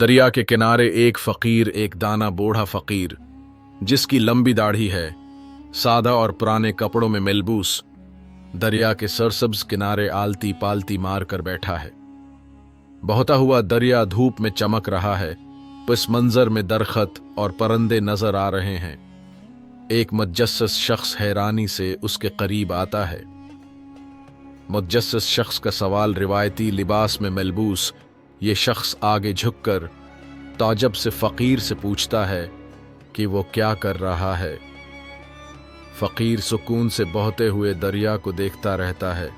दरिया के किनारे एक फकीर, एक दाना बूढ़ा फकीर जिसकी लंबी दाढ़ी है, सादा और पुराने कपड़ों में मलबूस, दरिया के सरसब्ज किनारे आलती पालती मार कर बैठा है। बहता हुआ दरिया धूप में चमक रहा है। इस मंजर में दरखत और परंदे नजर आ रहे हैं। एक मुतजस्सिस शख्स हैरानी से उसके करीब आता है। मुतजस्सिस शख्स का सवाल रिवायती लिबास में मलबूस ये शख्स आगे झुककर ताज्जुब से फकीर से पूछता है कि वो क्या कर रहा है। फकीर सुकून से बहते हुए दरिया को देखता रहता है।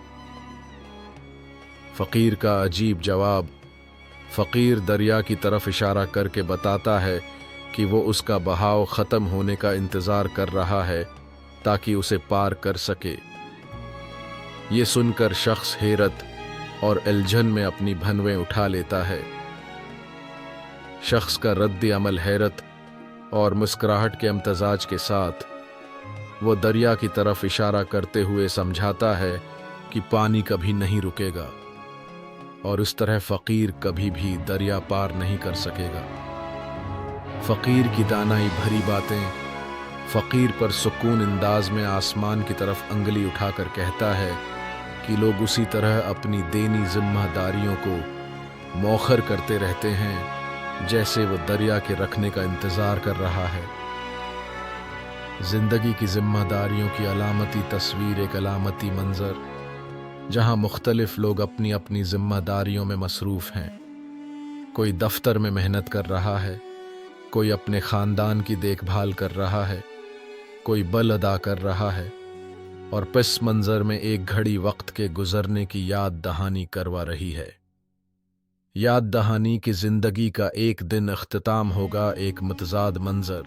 फकीर का अजीब जवाब। फकीर दरिया की तरफ इशारा करके बताता है कि वो उसका बहाव ख़त्म होने का इंतज़ार कर रहा है ताकि उसे पार कर सके। ये सुनकर शख्स हैरत और उलझन में अपनी भनवें उठा लेता है। शख्स का रद्द अमल हैरत और मुस्कुराहट के इम्तजाज के साथ वो दरिया की तरफ इशारा करते हुए समझाता है कि पानी कभी नहीं रुकेगा और इस तरह फकीर कभी भी दरिया पार नहीं कर सकेगा। फकीर की दानाई भरी बातें फकीर पर सुकून अंदाज में आसमान की तरफ अंगली उठाकर कहता है कि लोग उसी तरह अपनी देनी जिम्मेदारियों को मौखर करते रहते हैं जैसे वो दरिया के रखने का इंतजार कर रहा है। जिंदगी की जिम्मेदारियों की अलामती तस्वीर एक अलामती मंजर जहां मुख्तलिफ लोग अपनी अपनी जिम्मेदारियों में मसरूफ हैं। कोई दफ्तर में मेहनत कर रहा है, कोई अपने खानदान की देखभाल कर रहा है, कोई बल अदा कर रहा है और पिस मंजर में एक घड़ी वक्त के गुजरने की याद दहानी करवा रही है। याद दहानी की जिंदगी का एक दिन अख्तिताम होगा एक मुतजाद मंजर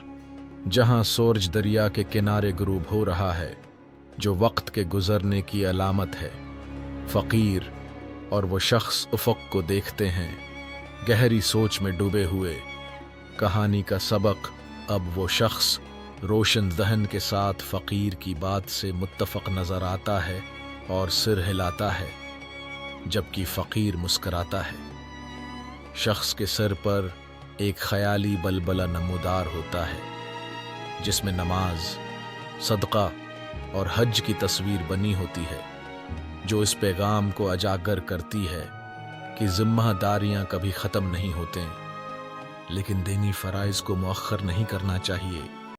जहां सूरज दरिया के किनारे गुरूब हो रहा है जो वक्त के गुजरने की अलामत है। फकीर और वो शख्स उफ़क़ को देखते हैं गहरी सोच में डूबे हुए। कहानी का सबक अब वो शख्स रोशन दहन के साथ फकीर की बात से मुत्तफ़क़ नज़र आता है और सिर हिलाता है जबकि फकीर मुस्कराता है। शख्स के सिर पर एक ख़याली बलबला नमूदार होता है जिसमें नमाज, सदका और हज की तस्वीर बनी होती है जो इस पैगाम को उजागर करती है कि जिम्मेदारियां कभी ख़त्म नहीं होते लेकिन दीनी फ़राइज़ को मुअख्खर नहीं करना चाहिए।